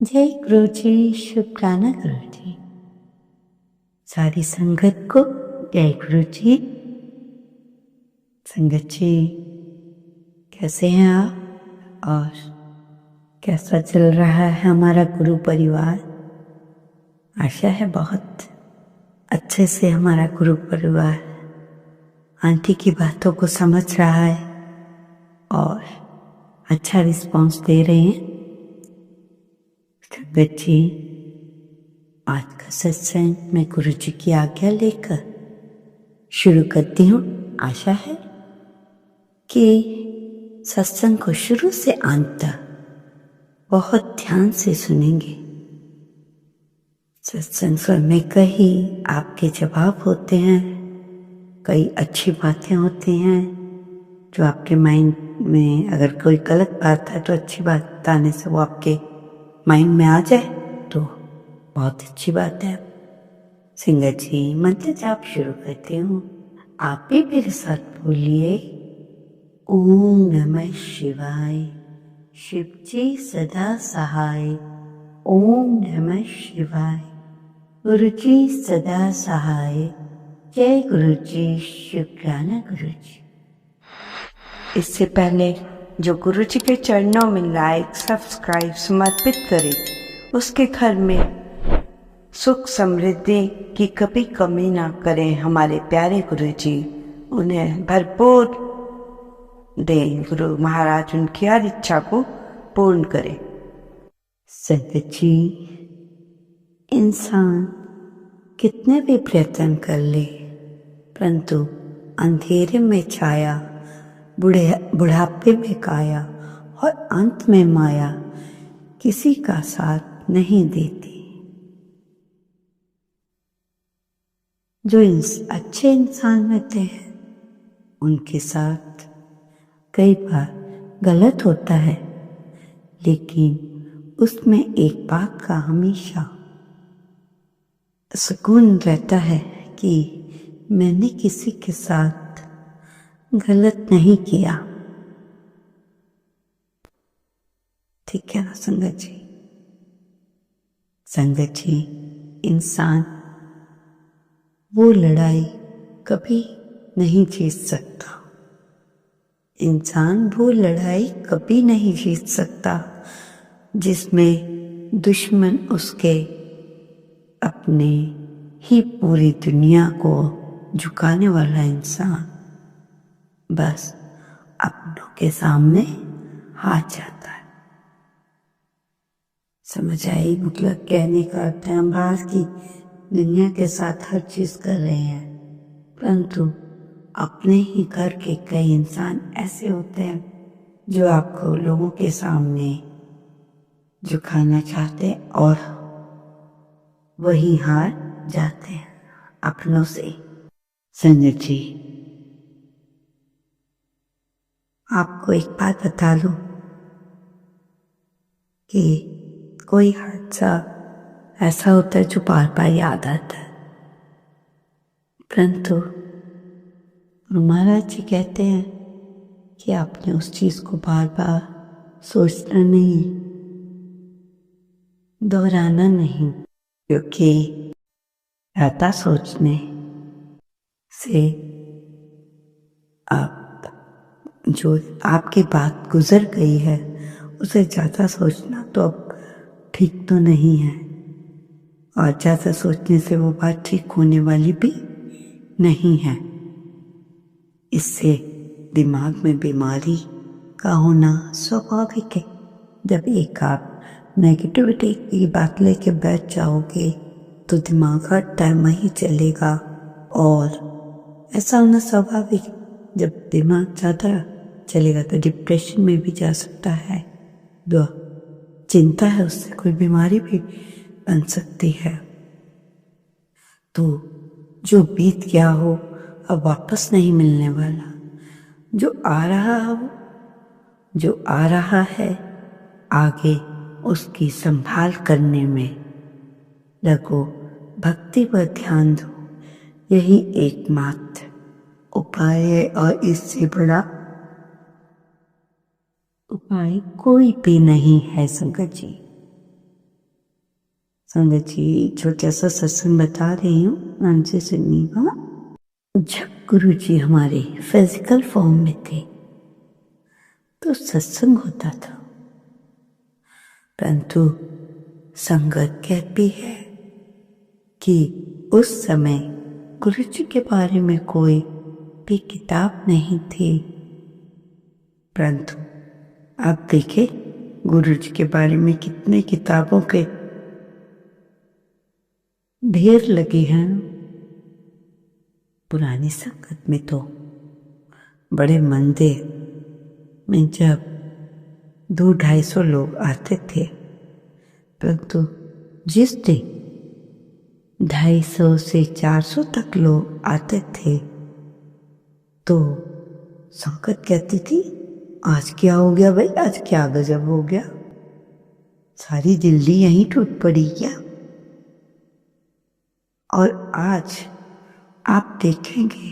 जय गुरु जी, शुक्राना गुरु जी। सारी संगत को जय गुरु जी। संगत जी, कैसे हैं आप और कैसा चल रहा है हमारा गुरु परिवार? आशा है बहुत अच्छे से हमारा गुरु परिवार आंटी की बातों को समझ रहा है और अच्छा रिस्पॉन्स दे रहे हैं। संगत जी, आज का सत्संग मैं गुरु जी की आज्ञा लेकर शुरू करती हूँ। आशा है कि सत्संग को शुरू से अंत तक बहुत ध्यान से सुनेंगे। सत्संग में कई आपके जवाब होते हैं, कई अच्छी बातें होती हैं जो आपके माइंड में, अगर कोई गलत बात है तो अच्छी बात बताने से वो आपके माइंड में आ जाए तो बहुत अच्छी बात है। सिंगर जी, मंत्र जाप शुरू करती हूँ, आप भी मेरे साथ बोलिए। ओम नमः शिवाय, शिव जी सदा सहाय। ओम नमः शिवाय, गुरु जी सदा सहाय। जय गुरु जी, शुक्राना गुरु जी। इससे पहले जो गुरु जी के चरणों में लाइक सब्सक्राइब समर्पित करे, उसके घर में सुख समृद्धि की कभी कमी ना करें हमारे प्यारे गुरु जी। उन्हें भरपूर दें, गुरु महाराज उनकी हर इच्छा को पूर्ण करें। संगत जी, इंसान कितने भी प्रयत्न कर ले, परंतु अंधेरे में छाया, बुढ़ापे में काया और अंत में माया किसी का साथ नहीं देती। जो अच्छे इंसान होते हैं उनके साथ कई बार गलत होता है, लेकिन उसमें एक बात का हमेशा सुकून रहता है कि मैंने किसी के साथ गलत नहीं किया। ठीक है ना संगत जी? संगत जी, इंसान वो लड़ाई कभी नहीं जीत सकता। इंसान वो लड़ाई कभी नहीं जीत सकता जिसमें दुश्मन उसके अपने ही पूरी दुनिया को झुकाने वाला इंसान बस अपनों के सामने हार जाता है। समझ आई? मतलब कहने का अर्थ है, हम बाहर की दुनिया के साथ हर चीज कर रहे हैं, परंतु अपने ही घर के कई इंसान ऐसे होते हैं जो आपको लोगों के सामने झुकाना चाहते हैं और वही हार जाते हैं अपनों से। संजय जी, आपको एक बात बता लूं कि कोई हादसा ऐसा होता है जो बार बार याद आता है, परंतु महाराज जी कहते हैं कि आपने उस चीज को बार बार सोचना नहीं, दोहराना नहीं, क्योंकि ज्यादा सोचने से आप जो आपकी बात गुजर गई है उसे ज्यादा सोचना तो अब ठीक तो नहीं है, और ज्यादा सोचने से वो बात ठीक होने वाली भी नहीं है। इससे दिमाग में बीमारी का होना स्वाभाविक है। जब एक आप नेगेटिविटी की बात लेके बैठ जाओगे तो दिमाग हर टाइम वहीं चलेगा और ऐसा होना स्वाभाविक है। जब दिमाग ज़्यादा चलेगा तो डिप्रेशन में भी जा सकता है। जो चिंता है उससे कोई बीमारी भी बन सकती है। तो जो बीत गया हो अब वापस नहीं मिलने वाला, जो आ रहा है आगे उसकी संभाल करने में लगो, भक्ति पर ध्यान दो, यही एकमात्र उपाय है और इससे बड़ा उपाय कोई भी नहीं है संगत जी। संगत जी छोटा सा सत्संग बता रही हूँ, ध्यान से सुनिएगा। जब गुरु जी हमारे फिजिकल फॉर्म में थे तो सत्संग होता था, परंतु संगत कहती है कि उस समय गुरु जी के बारे में कोई भी किताब नहीं थी। परंतु आप देखें गुरु जी के बारे में कितने किताबों के ढेर लगे हैं। पुरानी संगत में तो बड़े मंदिर में जब 200-250 लोग आते थे, परंतु जिस दिन 250 से 400 तक लोग आते थे तो संगत कहती थी, आज क्या हो गया भाई, आज क्या गजब हो गया, सारी दिल्ली यहीं टूट पड़ी क्या। और आज आप देखेंगे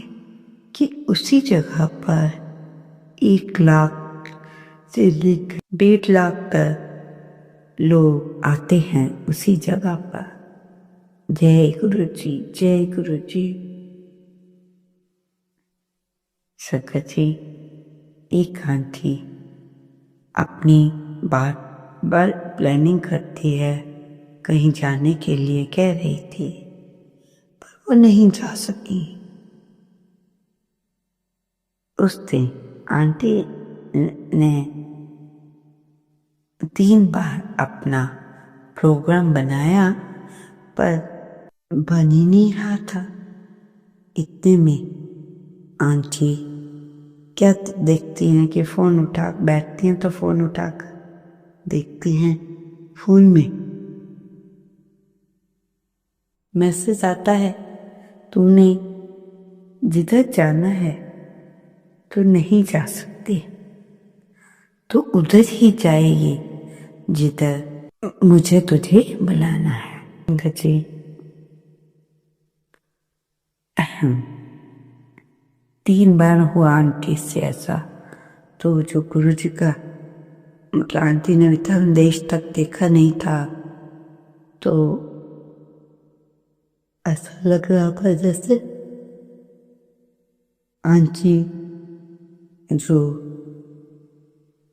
कि उसी जगह पर 1 लाख से लेकर 1.5 लाख तक लोग आते हैं उसी जगह पर। जय गुरु जी, जय गुरु जी। संगत जी, एक आंटी अपनी बार प्लानिंग करती है, कहीं जाने के लिए कह रही थी, पर वो नहीं जा सकी। उस दिन आंटी ने 3 बार अपना प्रोग्राम बनाया पर बन ही नहीं रहा था। इतने में आंटी क्या देखती हैं कि फोन उठा बैठती हैं तो फोन उठाकर देखती हैं, फोन में मैसेज आता है, तूने जिधर जाना है तो नहीं जा सकती, तो उधर ही जाएगी जिधर मुझे तुझे बुलाना है। जी 3 बार हुआ आंटी से ऐसा। तो जो गुरु जी का मतलब आंटी ने अभी संदेश तक देखा नहीं था, तो ऐसा लग रहा था जैसे आंटी जो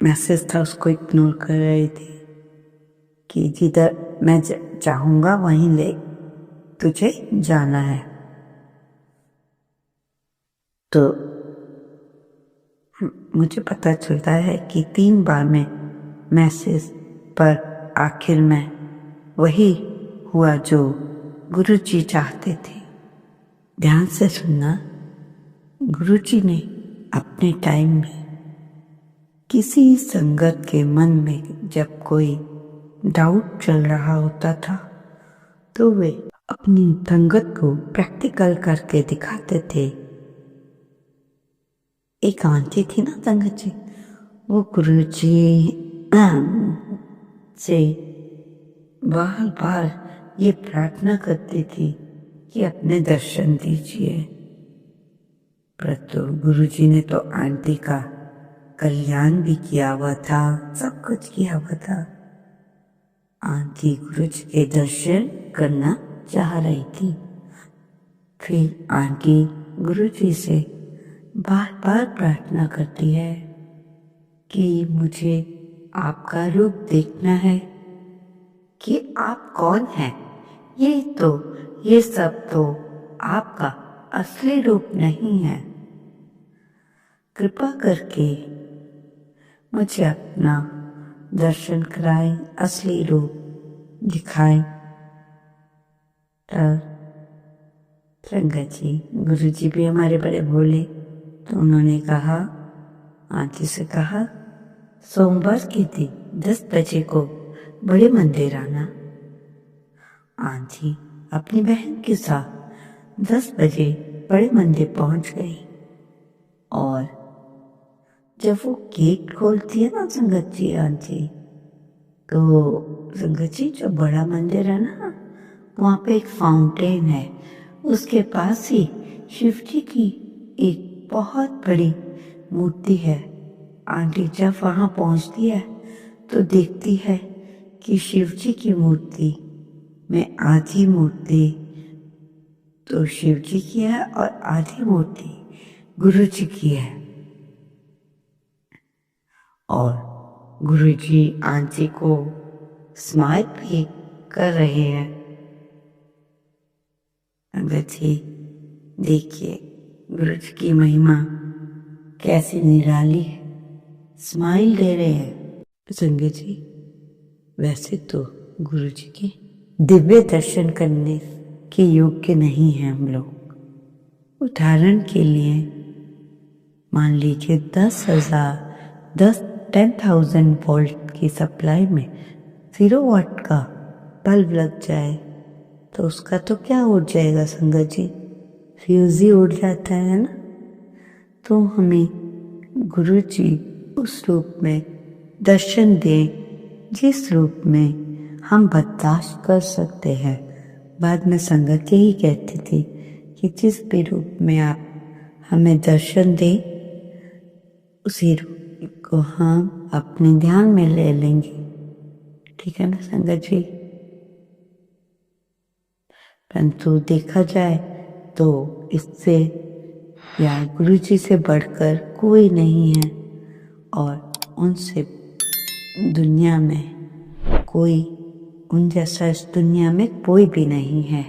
मैसेज था उसको इग्नोर कर रही थी कि जिधर मैं चाहूंगा वहीं ले तुझे जाना है। तो मुझे पता चलता है कि 3 बार में मैसेज पर आखिर में वही हुआ जो गुरु जी चाहते थे। ध्यान से सुनना, गुरु जी ने अपने टाइम में किसी संगत के मन में जब कोई डाउट चल रहा होता था तो वे अपनी संगत को प्रैक्टिकल करके दिखाते थे। एक आंटी थी ना संगत जी, वो गुरु जी से बार बार ये प्रार्थना करती थी कि अपने दर्शन दीजिए, परंतु गुरु जी ने तो आंटी का कल्याण भी किया हुआ था, सब कुछ किया हुआ था। आंटी गुरु जी के दर्शन करना चाह रही थी। फिर आंटी गुरु जी से बार बार प्रार्थना करती है कि मुझे आपका रूप देखना है, कि आप कौन हैं। ये सब तो आपका असली रूप नहीं है, कृपा करके मुझे अपना दर्शन कराएं, असली रूप दिखाएं। संगत जी, गुरु जी भी हमारे बड़े भोले, तो उन्होंने कहा, आंटी से कहा, सोमवार के दिन 10 बजे को बड़े मंदिर आना। आंटी अपनी बहन के साथ 10 बजे बड़े मंदिर पहुंच गई, और जब वो गेट खोलती है ना संगत जी आंटी, तो संगत जी जो बड़ा मंदिर है ना, वहाँ पे एक फाउंटेन है, उसके पास ही शिव जी की एक बहुत बड़ी मूर्ति है। आंटी जब वहाँ पहुँचती है तो देखती है कि शिव जी की मूर्ति में आधी मूर्ति तो शिव जी की है और आधी मूर्ति गुरु जी की है। और गुरु जी आंटी को स्माइल भी कर रहे हैं। संगत जी देखिए गुरु जी की महिमा कैसी निराली है, स्माइल दे रहे हैं। संगत जी वैसे तो गुरु जी के दिव्य दर्शन करने के योग्य नहीं हैं हम लोग। उदाहरण के लिए मान लीजिए 10,000 वोल्ट की सप्लाई में 0 वाट का बल्ब लग जाए तो उसका तो क्या उड़ जाएगा संगत जी, फ्यूज ही उड़ जाता है ना। तो हमें गुरु जी उस रूप में दर्शन दें जिस रूप में हम बर्दाश्त कर सकते हैं। बाद में संगत यही कहती थी कि जिस भी रूप में आप हमें दर्शन दें उसी रूप को हम अपने ध्यान में ले लेंगे। ठीक है ना संगत जी। परंतु देखा जाए तो इससे या गुरु जी से बढ़कर कोई नहीं है और उनसे दुनिया में कोई उन जैसा इस दुनिया में कोई भी नहीं है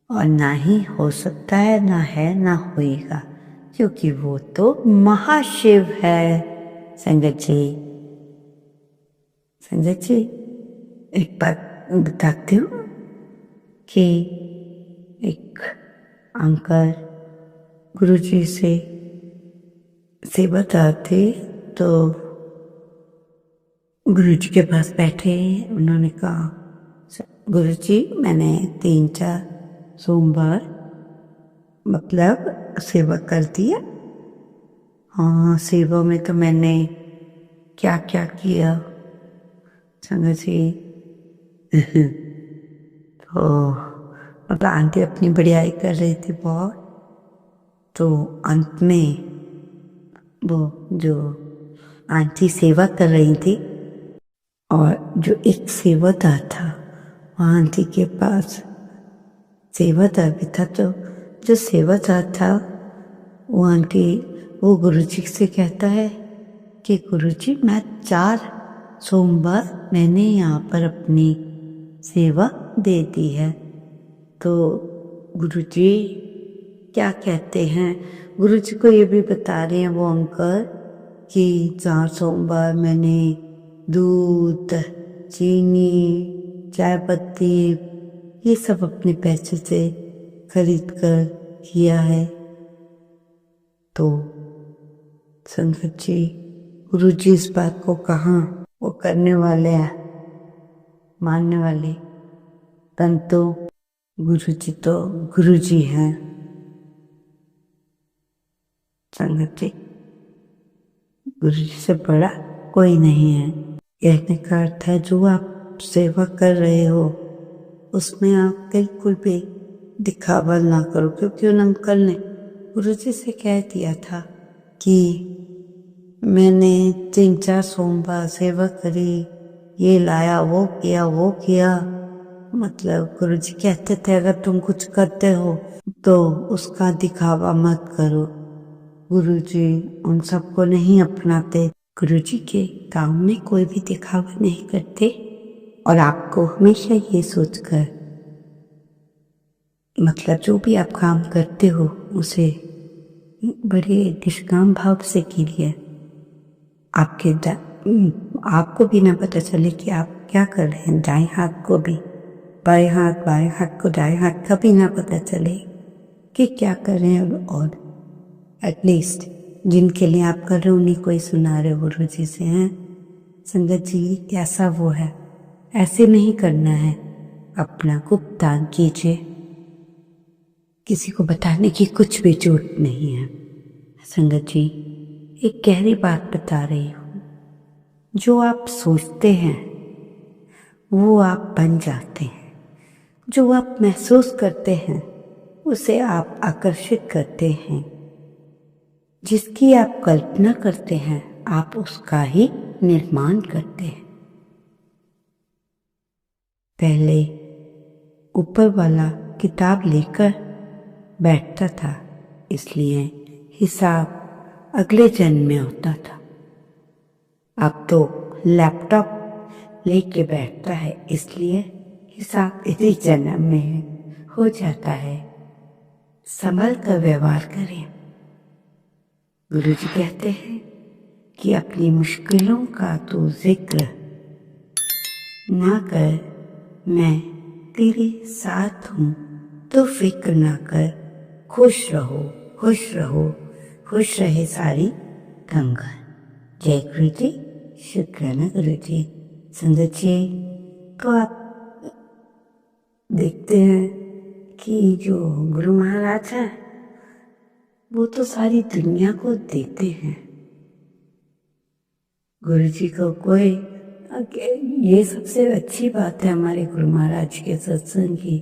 और ना ही हो सकता है, ना है, ना होएगा, क्योंकि वो तो महाशिव है। संगत जी एक बात बताती हूँ कि एक अंकल गुरुजी से सेवादार थे तो गुरुजी के पास बैठे। उन्होंने कहा गुरुजी मैंने 3-4 सोमवार मतलब सेवा कर दिया। हाँ सेवा में तो मैंने क्या क्या किया संगत जी। तो मतलब आंटी अपनी बढ़ियाई कर रही थी बहुत। तो अंत में वो जो आंटी सेवा कर रही थी और जो एक सेवादार था वहाँ आंटी के पास सेवादार भी था। तो जो सेवादार था वो गुरुजी से कहता है कि गुरुजी मैं 4 सोमवार मैंने यहाँ पर अपनी सेवा दे दी है। तो गुरुजी क्या कहते हैं, गुरुजी को ये भी बता रहे हैं वो अंकल कि 4 सोमवार मैंने दूध, चीनी, चाय पत्ती ये सब अपने पैसे से खरीद कर किया है। तो संगत जी गुरुजी इस बात को कहाँ वो करने वाले हैं, मानने वाले। परंतु गुरुजी तो गुरुजी हैं संगत जी, गुरुजी से बड़ा कोई नहीं है। कहने का अर्थ है जो आप सेवा कर रहे हो उसमें आप बिल्कुल भी दिखावा ना करो, क्योंकि उन अंकल ने गुरुजी से कह दिया था कि मैंने 3-4 सोमवार सेवा करी, ये लाया वो किया। मतलब गुरुजी कहते थे अगर तुम कुछ करते हो तो उसका दिखावा मत करो। गुरुजी उन सबको नहीं अपनाते। गुरुजी के काम में कोई भी दिखावा नहीं करते और आपको हमेशा ये सोचकर मतलब जो भी आप काम करते हो उसे बड़े निष्काम भाव से कीजिए। आपको भी ना पता चले कि आप क्या कर रहे हैं। दाएं हाथ को भी बाएं हाथ को दाएं हाथ का भी ना पता चले कि क्या कर रहे हैं। और एटलीस्ट जिनके लिए आप कर रहे हो उन्हीं को ही सुना रहे हो गुरुजी से हैं। संगत जी कैसा वो है, ऐसे नहीं करना है। अपना गुप्तान कीजिए, किसी को बताने की कुछ भी जरूरत नहीं है। संगत जी एक गहरी बात बता रही हूँ, जो आप सोचते हैं वो आप बन जाते हैं, जो आप महसूस करते हैं उसे आप आकर्षित करते हैं, जिसकी आप कल्पना करते हैं आप उसका ही निर्माण करते हैं। पहले ऊपर वाला किताब लेकर बैठता था, इसलिए हिसाब अगले जन्म में होता था। अब तो लैपटॉप लेके बैठता है, इसलिए हिसाब इसी जन्म में हो जाता है। संभल कर व्यवहार करें। गुरुजी कहते हैं कि अपनी मुश्किलों का तो जिक्र ना कर, मैं तेरे साथ हूँ, तो फिक्र ना कर। खुश रहो, खुश रहो, खुश रहे सारी गंगा। जय गुरु जी, शुक्राना गुरु जी। संगत जी, तो आप देखते हैं कि जो गुरु महाराज हैं वो तो सारी दुनिया को देते हैं। गुरु जी को कोई, ये सबसे अच्छी बात है हमारे गुरु महाराज के सत्संग की,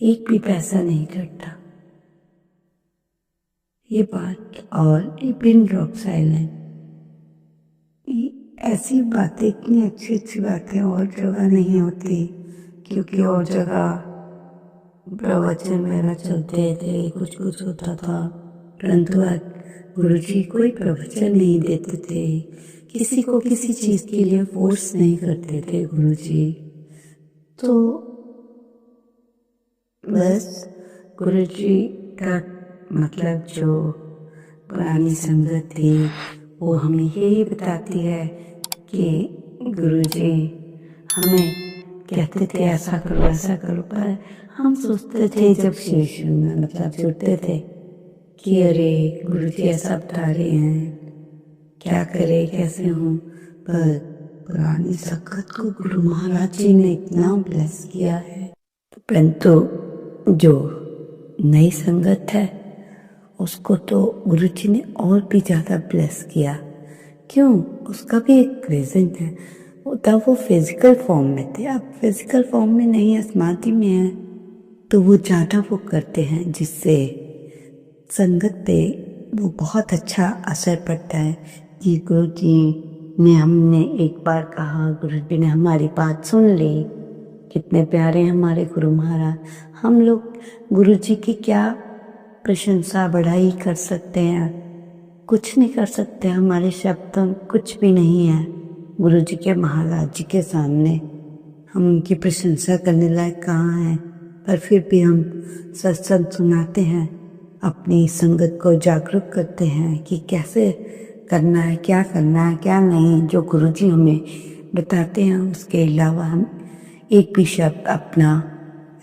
एक भी पैसा नहीं कटता। ये बात, और पिन ड्रॉप साइलेंट, ऐसी बातें, इतनी अच्छी अच्छी बातें और जगह नहीं होती, क्योंकि और जगह प्रवचन मेरा चलते थे, कुछ कुछ होता था, परंतु गुरु जी कोई प्रवचन नहीं देते थे, किसी को किसी चीज के लिए फोर्स नहीं करते थे गुरु जी। तो बस गुरु जी का मतलब जो पुरानी संगत थी वो हमें यही बताती है कि गुरु जी हमें कहते थे ऐसा करो ऐसा करो, पर हम सोचते थे जब शीश में मतलब जुड़ते थे कि अरे गुरु जी ऐसा बता रहे हैं, क्या करे कैसे हूँ। पर पुरानी संगत को गुरु महाराज जी ने इतना ब्लेस किया है, परंतु जो नई संगत है उसको तो गुरु जी ने और भी ज़्यादा ब्लेस किया। क्यों? उसका भी एक रीज़न है। तब वो फिजिकल फॉर्म में थे, अब फिजिकल फॉर्म में नहीं है, समाधि में है, तो वो ज़्यादा वो करते हैं, जिससे संगत पे वो बहुत अच्छा असर पड़ता है कि गुरु जी ने, हमने एक बार कहा, गुरु जी ने हमारी बात सुन ली। कितने प्यारे हैं हमारे गुरु महाराज। हम लोग गुरु जी की क्या प्रशंसा बढ़ाई कर सकते हैं? कुछ नहीं कर सकते, हमारे शब्द कुछ भी नहीं है गुरु जी के, महाराज जी के सामने। हम उनकी प्रशंसा करने लायक कहाँ हैं? पर फिर भी हम सत्संग सुनाते हैं, अपनी संगत को जागरूक करते हैं कि कैसे करना है, क्या करना है, क्या नहीं। जो गुरु जी हमें बताते हैं उसके अलावा हम एक भी शब्द अपना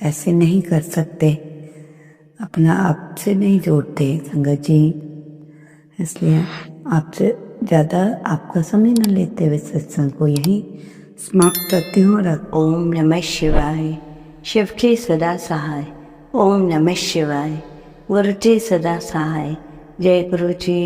ऐसे नहीं कर सकते, अपना आपसे नहीं जोड़ते संगत जी। इसलिए आपसे ज़्यादा आपका समय न लेते हुए सत्संग को यही समाप्त करती हूँ। ओम नमः शिवाय। शिव के सदा सहाय। ओम नमः शिवाय। गुरु जी सदा सहाय। जय गुरु जी।